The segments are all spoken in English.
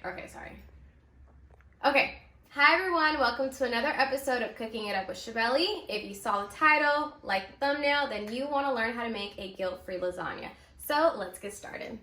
Okay, sorry. Okay. Hi everyone, welcome to another episode of Cooking It Up with Chabely. If you saw the title, like the thumbnail, then you want to learn how to make a guilt-free lasagna. So let's get started.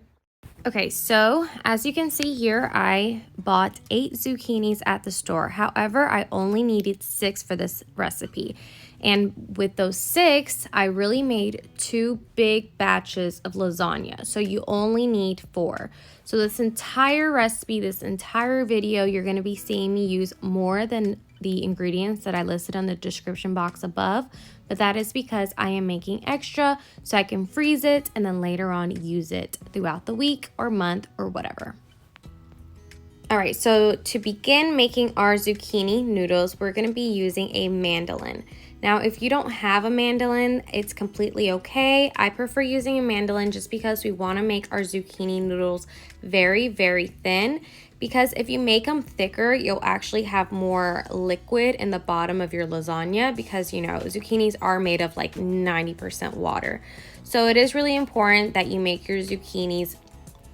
Okay, so as you can see here, I bought 8 zucchinis at the store. However, I only needed 6 for this recipe. And with those 6, I really made 2 big batches of lasagna. So you only need 4. So this entire recipe, this entire video, you're going to be seeing me use more than the ingredients that I listed on the description box above. But that is because I am making extra so I can freeze it and then later on use it throughout the week or month or whatever. All right, so to begin making our zucchini noodles, we're going to be using a mandolin. Now, if you don't have a mandolin, it's completely okay. I prefer using a mandolin just because we want to make our zucchini noodles very, very thin. Because if you make them thicker, you'll actually have more liquid in the bottom of your lasagna because, you know, zucchinis are made of like 90% water. So it is really important that you make your zucchinis,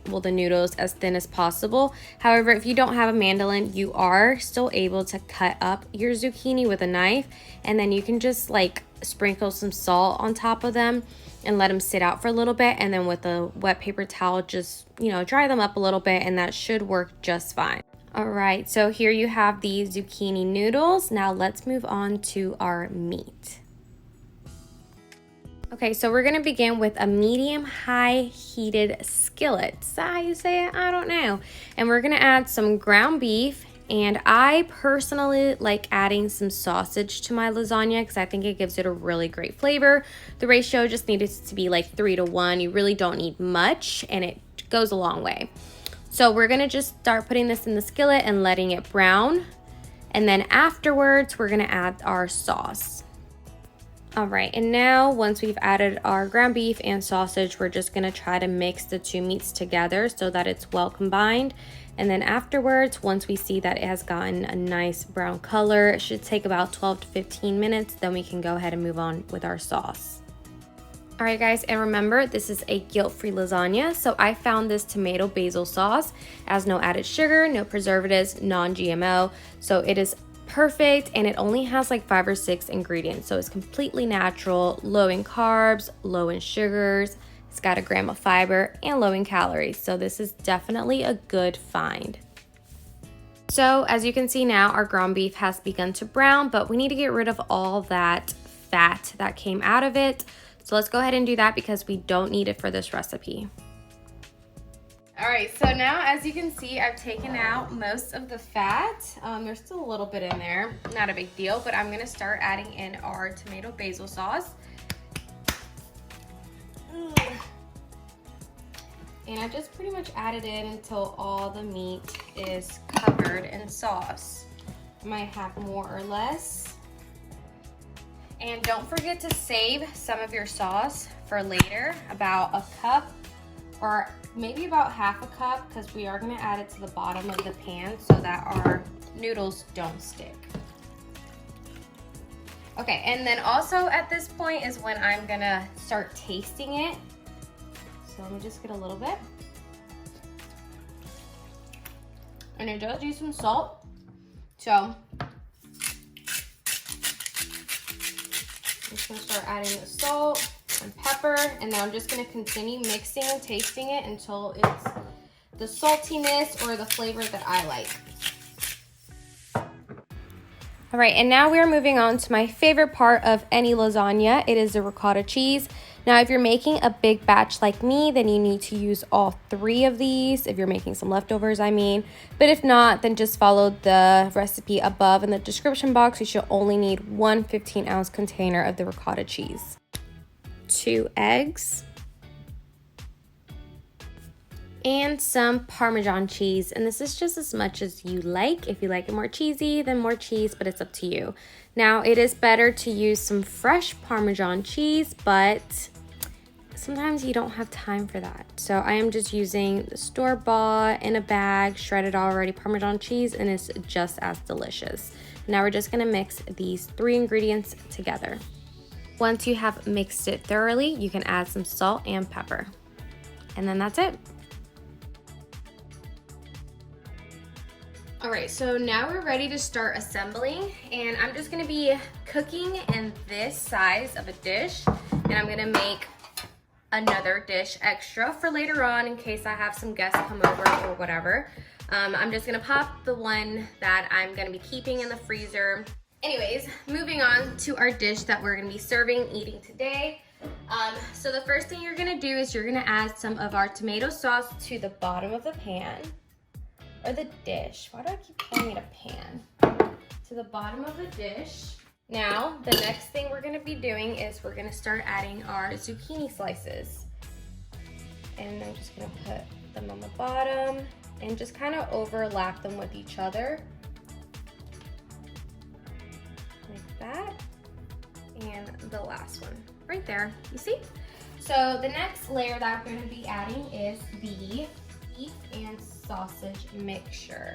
well, the noodles, as thin as possible. However, if you don't have a mandolin, you are still able to cut up your zucchini with a knife, and then you can just like sprinkle some salt on top of them and let them sit out for a little bit, and then with a wet paper towel just, you know, dry them up a little bit, and that should work just fine. All right, so here you have the zucchini noodles. Now let's move on to our meat. Okay, so we're gonna begin with a medium-high heated skillet. Is that how you say it? I don't know. And we're gonna add some ground beef, and I personally like adding some sausage to my lasagna because I think it gives it a really great flavor. The ratio just needs to be like 3 to 1. You really don't need much, and it goes a long way. So we're gonna just start putting this in the skillet and letting it brown. And then afterwards, we're gonna add our sauce. All right, and now once we've added our ground beef and sausage, we're just gonna try to mix the 2 meats together so that it's well combined. And then afterwards, once we see that it has gotten a nice brown color, it should take about 12 to 15 minutes, then we can go ahead and move on with our sauce. All right, guys, and remember, this is a guilt-free lasagna, so I found this tomato basil sauce. It has no added sugar, no preservatives, non-GMO, so it is perfect, and it only has like 5 or 6 ingredients, so it's completely natural, low in carbs, low in sugars. It's got 1 gram of fiber and low in calories, so this is definitely a good find. So as you can see now, our ground beef has begun to brown, but we need to get rid of all that fat that came out of it. So let's go ahead and do that because we don't need it for this recipe. All right, so now as you can see, I've taken out most of the fat. There's still a little bit in there, not a big deal, but I'm gonna start adding in our tomato basil sauce. And I just pretty much added it until all the meat is covered in sauce. I might have more or less. And don't forget to save some of your sauce for later, about 1 cup or maybe about half a cup, because we are gonna add it to the bottom of the pan so that our noodles don't stick. Okay, and then also at this point is when I'm gonna start tasting it. So let me just get a little bit. And it does use some salt. So I'm just gonna start adding the salt and pepper, and now I'm just gonna continue mixing and tasting it until it's the saltiness or the flavor that I like. All right, and now we're moving on to my favorite part of any lasagna. It is the ricotta cheese. Now, if you're making a big batch like me, then you need to use all 3 of these, if you're making some leftovers, I mean. But if not, then just follow the recipe above in the description box. You should only need 1 15-ounce container of the ricotta cheese. 2 eggs. And some Parmesan cheese, and this is just as much as you like. If you like it more cheesy, then more cheese, but it's up to you. Now, it is better to use some fresh Parmesan cheese, but sometimes you don't have time for that. So I am just using the store-bought in a bag, shredded already Parmesan cheese, and it's just as delicious. Now we're just gonna mix these 3 ingredients together. Once you have mixed it thoroughly, you can add some salt and pepper. And then that's it. All right, so now we're ready to start assembling, and I'm just gonna be cooking in this size of a dish, and I'm gonna make another dish extra for later on in case I have some guests come over or whatever. I'm just gonna pop the one that I'm gonna be keeping in the freezer. Anyways, moving on to our dish that we're gonna be serving, eating today. So the first thing you're gonna do is you're gonna add some of our tomato sauce to the bottom of the pan, or the dish. Why do I keep calling it a pan? To the bottom of the dish. Now, the next thing we're gonna be doing is we're gonna start adding our zucchini slices. And I'm just gonna put them on the bottom and just kind of overlap them with each other. Like that. And the last one, right there, you see? So the next layer that we're gonna be adding is the beef and sausage mixture.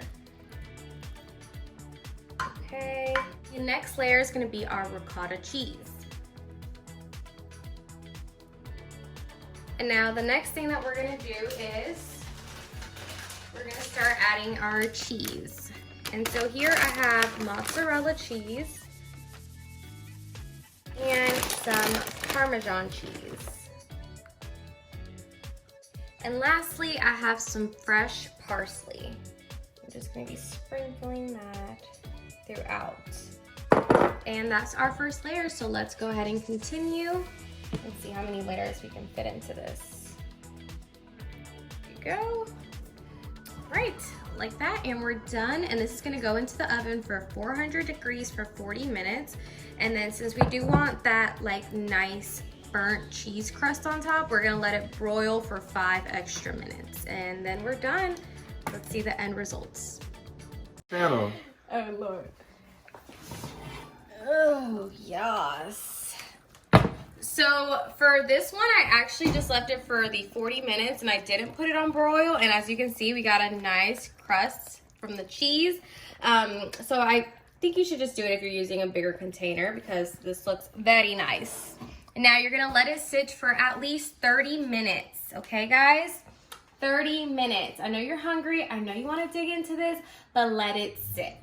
Okay, the next layer is gonna be our ricotta cheese. And now the next thing that we're gonna do is we're gonna start adding our cheese. And so here I have mozzarella cheese and some Parmesan cheese. And lastly, I have some fresh parsley. I'm just gonna be sprinkling that throughout. And that's our first layer, so let's go ahead and continue and see how many layers we can fit into this. There you go. Right, like that, and we're done. And this is gonna go into the oven for 400 degrees for 40 minutes. And then since we do want that like nice burnt cheese crust on top, we're gonna let it broil for 5 extra minutes. And then we're done. Let's see the end results. Channel. Oh Lord. Oh yes. So for this one, I actually just left it for the 40 minutes and I didn't put it on broil. And as you can see, we got a nice crust from the cheese. So I think you should just do it if you're using a bigger container because this looks very nice. And now you're gonna let it sit for at least 30 minutes, okay guys? 30 minutes. I know you're hungry, I know you wanna dig into this, but let it sit.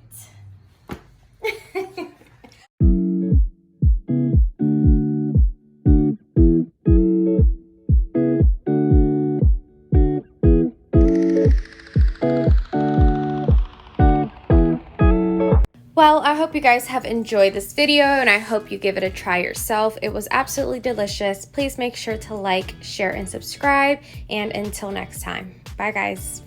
Well, I hope you guys have enjoyed this video and I hope you give it a try yourself. It was absolutely delicious. Please make sure to like, share, and subscribe. And until next time, bye guys.